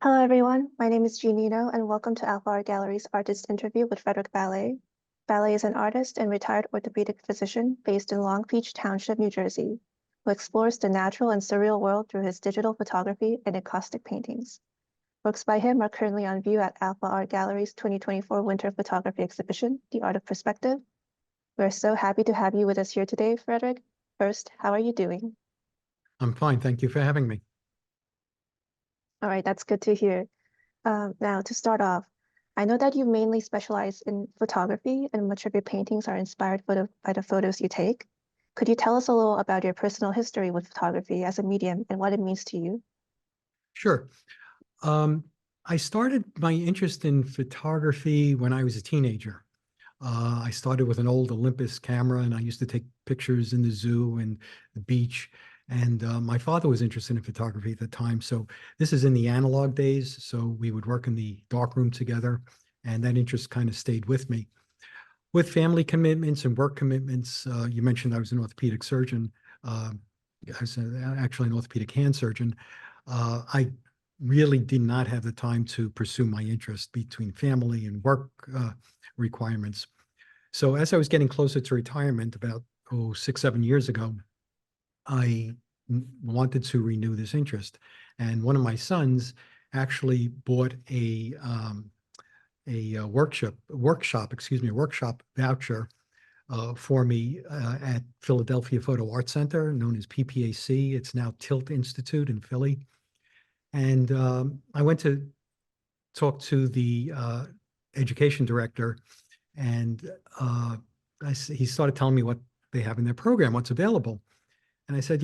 Hello, everyone. My name is Jeanino, and welcome to Alfa Art Gallery's artist interview with Frederick Ballet. Ballet is an artist and retired orthopedic physician based in Long Beach Township, New Jersey, who explores the natural and surreal world through his digital photography and encaustic paintings. Works by him are currently on view at Alfa Art Gallery's 2024 Winter Photography Exhibition, The Art of Perspective. We're so happy to have you with us here today, Frederick. First, how are you doing? I'm fine. Thank you for having me. All right, that's good to hear. Now, to start off, I know that you mainly specialize in photography and much of your paintings are inspired by the photos you take. Could you tell us a little about your personal history with photography as a medium and what it means to you? Sure. Um, I started my interest in photography when I was a teenager. I started with an old Olympus camera, and I used to take pictures in the zoo and the beach. And my father was interested in photography at the time. So this is in the analog days. So we would work in the darkroom together, and that interest kind of stayed with me. With family commitments and work commitments, you mentioned I was an orthopedic surgeon. Uh, I was actually an orthopedic hand surgeon. I really did not have the time to pursue my interest between family and work requirements. So as I was getting closer to retirement, about 6, 7 years ago, I wanted to renew this interest. And one of my sons actually bought a workshop voucher for me at Philadelphia Photo Art Center, known as PPAC. It's now Tilt Institute in Philly. And I went to talk to the education director, and he started telling me what they have in their program, what's available. And I said,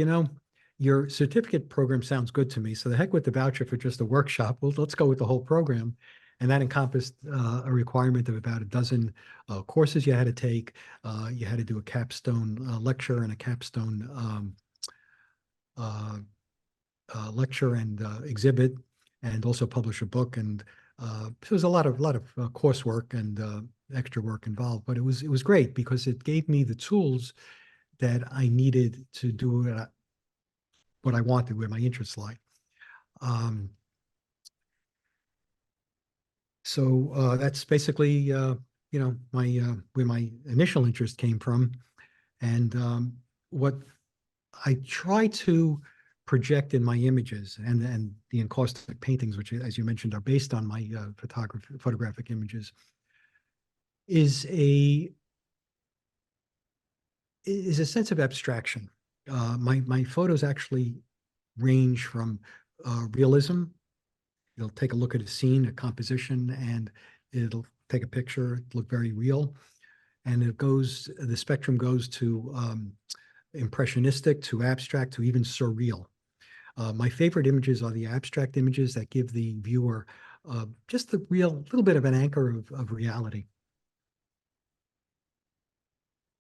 your certificate program sounds good to me. So the heck with the voucher for just a workshop. Well, let's go with the whole program. And that encompassed a requirement of about a dozen courses you had to take. You had to do a capstone lecture and a capstone lecture and exhibit, and also publish a book. And there was a lot of coursework and extra work involved. But it was great because it gave me the tools that I needed to do what I wanted, where my interests lie. So that's basically my where my initial interest came from, and what I try to project in my images and the encaustic paintings, which, as you mentioned, are based on my photographic images, is a sense of abstraction. My photos actually range from realism. It'll take a look at a scene, a composition, and it'll take a picture, look very real. And the spectrum goes to impressionistic, to abstract, to even surreal. My favorite images are the abstract images that give the viewer just the little bit of an anchor of reality.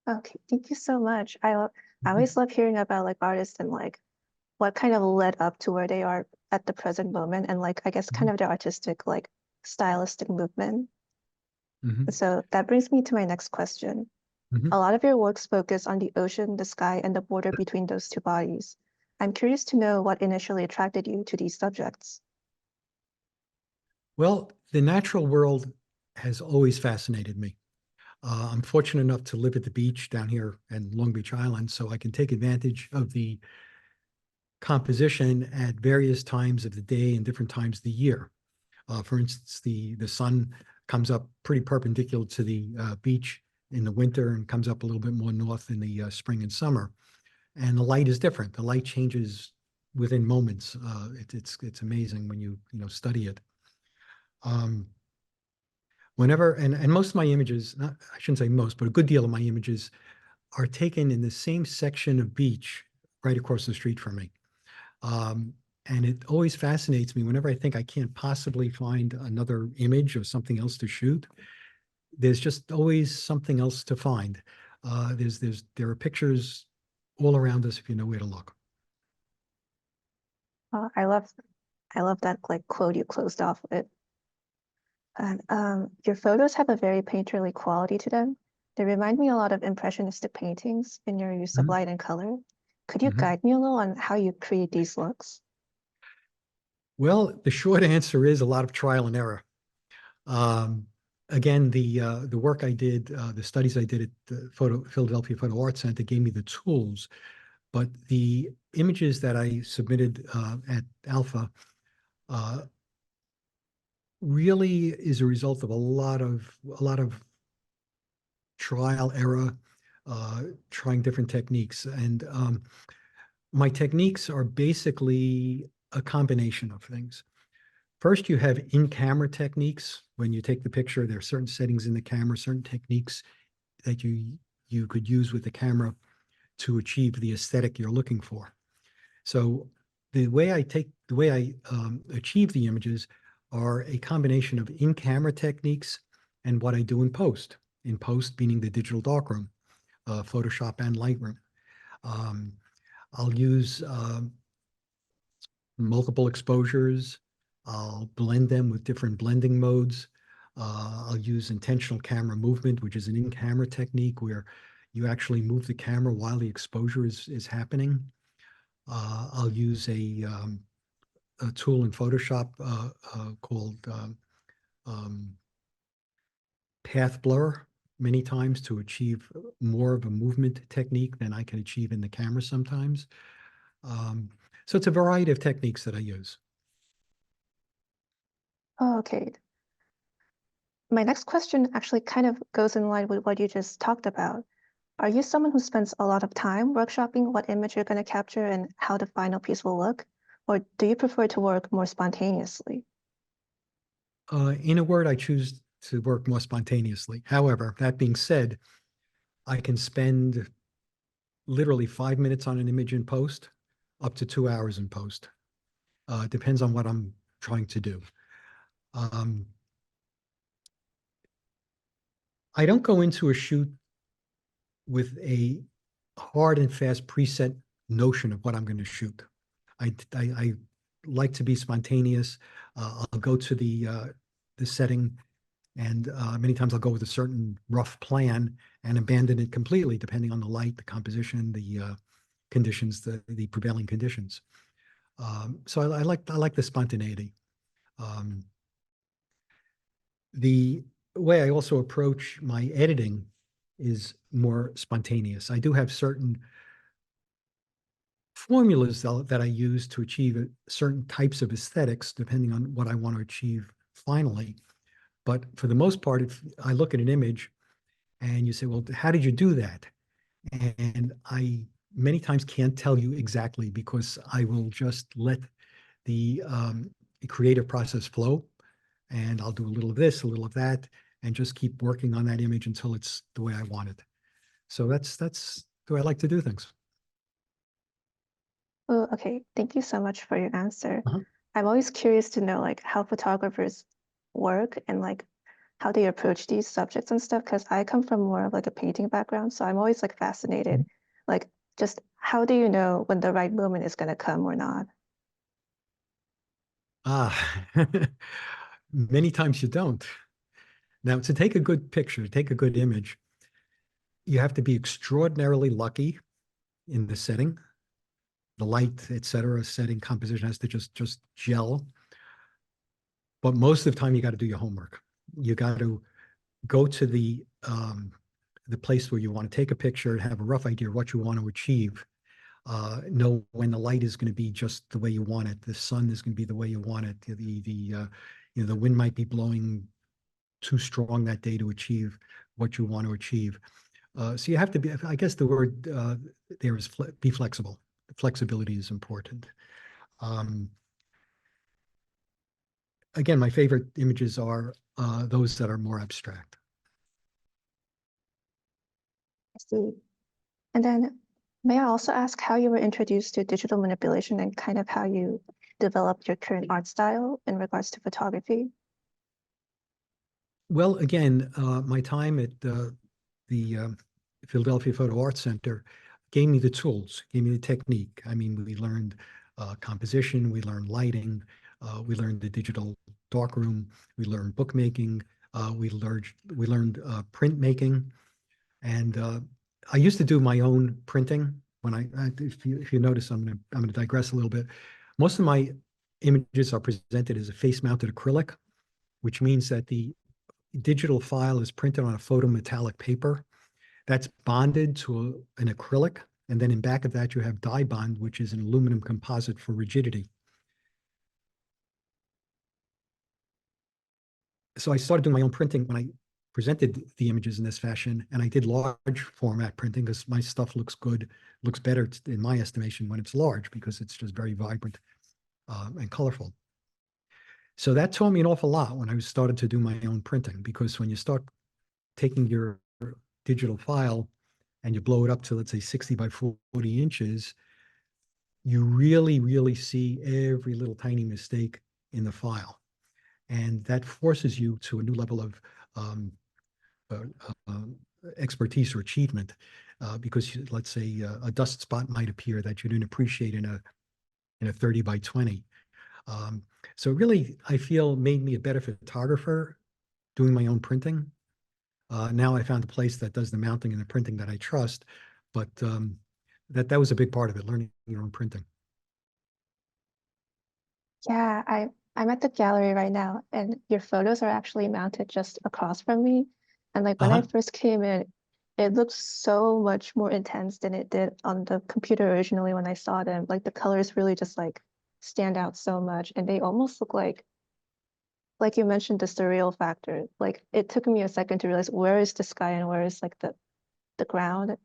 Okay, thank you so much. I always love hearing about like artists and like what kind of led up to where they are at the present moment and like I guess kind of their artistic like stylistic movement. Mhm. So that brings me to my next question. A Mhm. lot of your works focus on the ocean, the sky, and the border between those two bodies. I'm curious to know what initially attracted you to these subjects. Well, the natural world has always fascinated me. I'm fortunate enough to live at the beach down here in Long Beach Island, so I can take advantage of the composition at various times of the day and different times of the year. For instance, the sun comes up pretty perpendicular to the beach in the winter and comes up a little bit more north in the spring and summer. And the light is different. The light changes within moments. It's amazing when you study it. Um, Whenever and most of my images, not, I shouldn't say most, but a good deal of my images are taken in the same section of beach right across the street from me. Um, and it always fascinates me whenever I think I can't possibly find another image or something else to shoot. There's just always something else to find. There are pictures all around us if you know where to look. I love that like quote you closed off with. And your photos have a very painterly quality to them. They remind me a lot of impressionistic paintings in your use of Mhm. light and color. Could you Mhm. guide me a little on how you create these looks? Well, the short answer is a lot of trial and error. Um, Again, the work I did, the studies I did at the Philadelphia Photo Art Center gave me the tools, but the images that I submitted at Alpha uh, really is a result of a lot of trial error, trying different techniques, and my techniques are basically a combination of things. First, you have in-camera techniques. When you take the picture, there are certain settings in the camera, certain techniques that you could use with the camera to achieve the aesthetic you're looking for. So the way I achieve the images are a combination of in-camera techniques and what I do in post. In post, meaning the digital darkroom, Photoshop and Lightroom. Um, I'll use multiple exposures. I'll blend them with different blending modes. I'll use intentional camera movement, which is an in-camera technique where you actually move the camera while the exposure is happening. I'll use a tool in Photoshop called um, path blur many times to achieve more of a movement technique than I can achieve in the camera sometimes. Um, so it's a variety of techniques that I use. Oh, okay. My next question actually kind of goes in line with what you just talked about. Are you someone who spends a lot of time workshopping what image you're going to capture and how the final piece will look? Or do you prefer to work more spontaneously? In a word, I choose to work more spontaneously. However, that being said, I can spend literally 5 minutes on an image in post, up to 2 hours in post. It depends on what I'm trying to do. Um, I don't go into a shoot with a hard and fast preset notion of what I'm going to shoot. I like to be spontaneous. I'll go to the setting, and many times I'll go with a certain rough plan and abandon it completely, depending on the light, the composition, the conditions, the prevailing conditions. So I like the spontaneity. Um, the way I also approach my editing is more spontaneous. I do have certain formulas that I use to achieve certain types of aesthetics, depending on what I want to achieve finally. But for the most part, if I look at an image and you say, well, how did you do that? And I many times can't tell you exactly because I will just let the creative process flow, and I'll do a little of this, a little of that, and just keep working on that image until it's the way I want it. So that's the way I like to do things. Oh, okay. Thank you so much for your answer. Uh-huh. I'm always curious to know like how photographers work and like how they approach these subjects and stuff, because I come from more of like a painting background, so I'm always like fascinated. Like just how do you know when the right moment is gonna come or not? Ah, many times you don't. Now, to take a good picture, to take a good image, you have to be extraordinarily lucky in the setting, the light, etc. Setting composition has to just gel. But most of the time, you got to do your homework. You got to go to the place where you want to take a picture and have a rough idea of what you want to achieve. Know when the light is going to be just the way you want it. The sun is going to be the way you want it. The wind might be blowing too strong that day to achieve what you want to achieve. So you have to be. I guess the word there is be flexible. Flexibility is important. Um, Again, my favorite images are those that are more abstract. I see. And then may I also ask how you were introduced to digital manipulation and kind of how you developed your current art style in regards to photography? Well, again, my time at the Philadelphia Photo Art Center gave me the tools, gave me the technique. I mean, we learned composition, we learned lighting, we learned the digital darkroom, we learned bookmaking, we learned print making, and I used to do my own printing. If you notice, I'm gonna digress a little bit. Most of my images are presented as a face-mounted acrylic, which means that the digital file is printed on a photometallic paper that's bonded to an acrylic. And then in back of that, you have dye bond, which is an aluminum composite for rigidity. So I started doing my own printing when I presented the images in this fashion, and I did large format printing because my stuff looks good, looks better in my estimation when it's large because it's just very vibrant and colorful. So that taught me an awful lot when I started to do my own printing, because when you start taking your digital file and you blow it up to, let's say, 60 by 40 inches, you really, really see every little tiny mistake in the file. And that forces you to a new level of um, uh, uh, expertise or achievement, because let's say a dust spot might appear that you didn't appreciate in a 30 by 20. So really, I feel made me a better photographer doing my own printing. Now I found a place that does the mounting and the printing that I trust, but that was a big part of it, learning your own printing. Yeah, I'm at the gallery right now, and your photos are actually mounted just across from me. And like when I Uh-huh. first came in, it looked so much more intense than it did on the computer originally when I saw them. Like the colors really just like stand out so much, and they almost look like you mentioned, the surreal factor. Like it took me a second to realize where is the sky and where is like the ground.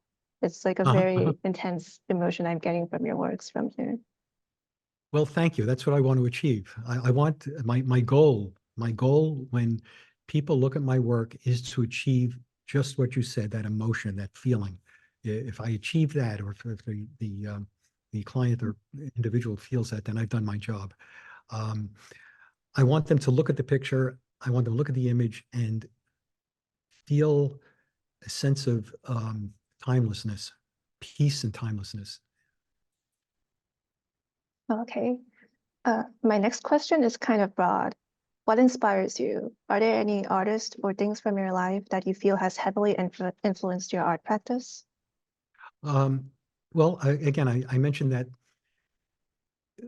It's like a Uh-huh. Uh-huh. very intense emotion I'm getting from your works from here. Well, thank you. That's what I want to achieve. I want my goal when people look at my work is to achieve just what you said, that emotion, that feeling. If I achieve that, or if the client or individual feels that, then I've done my job. Um, I want them to look at the picture. I want them to look at the image and feel a sense of timelessness, peace and timelessness. Okay. My next question is kind of broad. What inspires you? Are there any artists or things from your life that you feel has heavily influenced your art practice? Um, well, again, I mentioned that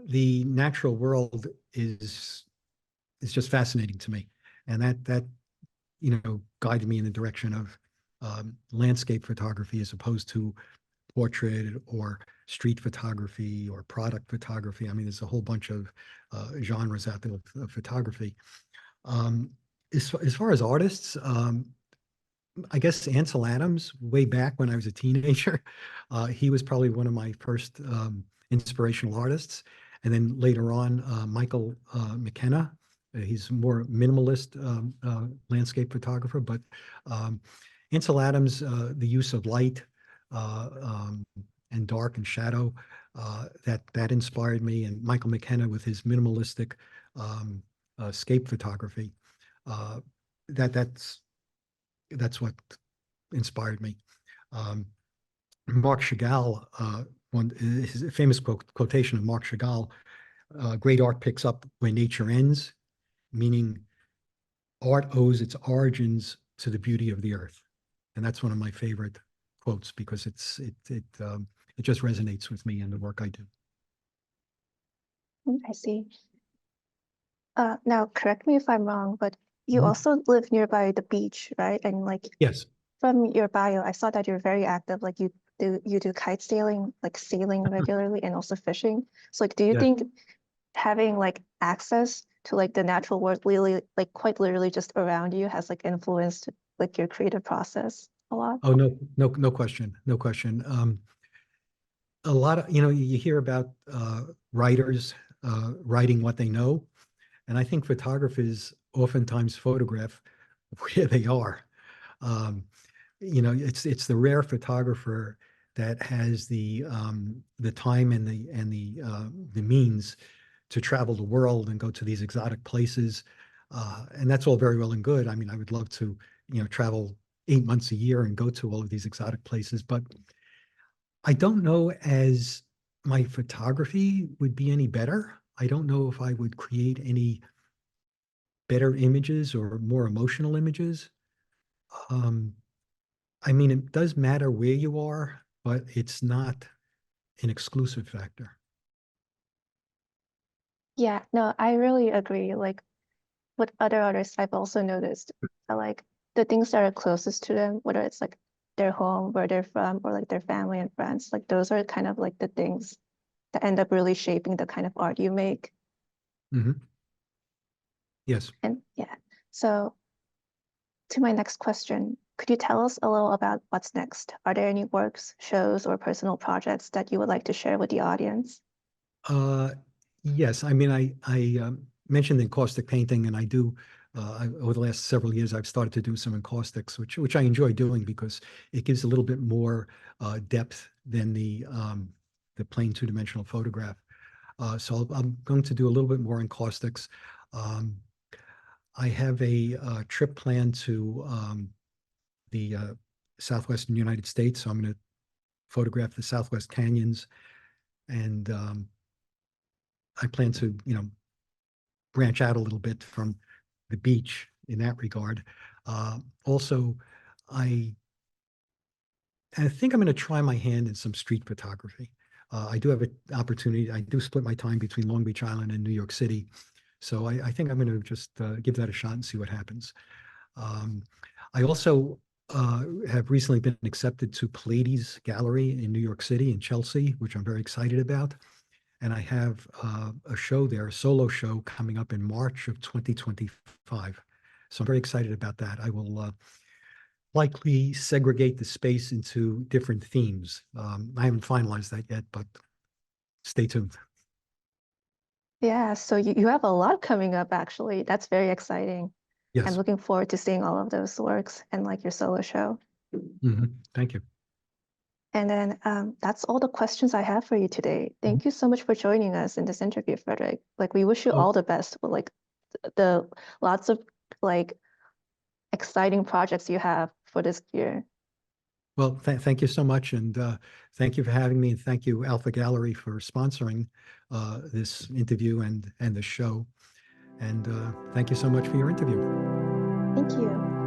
the natural world is just fascinating to me, and that guided me in the direction of landscape photography as opposed to portrait or street photography or product photography. I mean, there's a whole bunch of genres out there of photography. Um, as far as artists, I guess Ansel Adams, way back when I was a teenager, he was probably one of my first inspirational artists. And then later on, Michael McKenna, he's more minimalist landscape photographer. But um, Ansel Adams, the use of light uh, um, and dark and shadow, that inspired me. And Michael McKenna with his minimalistic scape photography, uh, that's what inspired me. Um, Marc Chagall, his famous quotation of Marc Chagall, great art picks up where nature ends, meaning art owes its origins to the beauty of the earth. And that's one of my favorite quotes because it just resonates with me and the work I do. I see. Now correct me if I'm wrong, but you Mhm. also live nearby the beach, right? And like Yes. from your bio, I saw that you're very active. Like you do kite sailing, like sailing regularly, and also fishing. So like, do you Yes. think having like access to like the natural world, really like quite literally just around you, has like influenced like your creative process a lot? Oh, no, no, no question. No question. A lot of, you hear about writers writing what they know. And I think photographers oftentimes photograph where they are. Um, it's the rare photographer that has the time and the means to travel the world and go to these exotic places. And that's all very well and good. I mean, I would love to, travel 8 months a year and go to all of these exotic places, but I don't know as my photography would be any better. I don't know if I would create any better images or more emotional images. Um, I mean, it does matter where you are, but it's not an exclusive factor. Yeah, no, I really agree. Like with other artists, I've also noticed that, like the things that are closest to them, whether it's like their home, where they're from, or like their family and friends, like those are kind of like the things that end up really shaping the kind of art you make. Mhm. Yes. And yeah, so to my next question, could you tell us a little about what's next? Are there any works, shows, or personal projects that you would like to share with the audience? Uh, yes, I mean, I mentioned encaustic painting, and I do over the last several years, I've started to do some encaustics, which I enjoy doing because it gives a little bit more depth than the plain two-dimensional photograph. So I'm going to do a little bit more encaustics. Um, I have a trip planned to the southwestern United States, so I'm going to photograph the Southwest Canyons, and I plan to, branch out a little bit from the beach in that regard. Also, I I think I'm going to try my hand in some street photography. I do have an opportunity. I do split my time between Long Beach Island and New York City, so I think I'm going to just give that a shot and see what happens. Um, I also have recently been accepted to Pallades Gallery in New York City in Chelsea, which I'm very excited about. And I have a show there, a solo show coming up in March of 2025. So I'm very excited about that. I will likely segregate the space into different themes. I haven't finalized that yet, but stay tuned. Yeah, so you have a lot coming up actually. That's very exciting. I'm Yes. looking forward to seeing all of those works and like your solo show. Thank you. And then that's all the questions I have for you today. Mhm. Thank you so much for joining us in this interview, Frederick. Like we wish you Oh, all the best with like the lots of like exciting projects you have for this year. well, thank you so much. And thank you for having me. And thank you, Alpha Gallery, for sponsoring this interview and the show. And thank you so much for your interview. Thank you.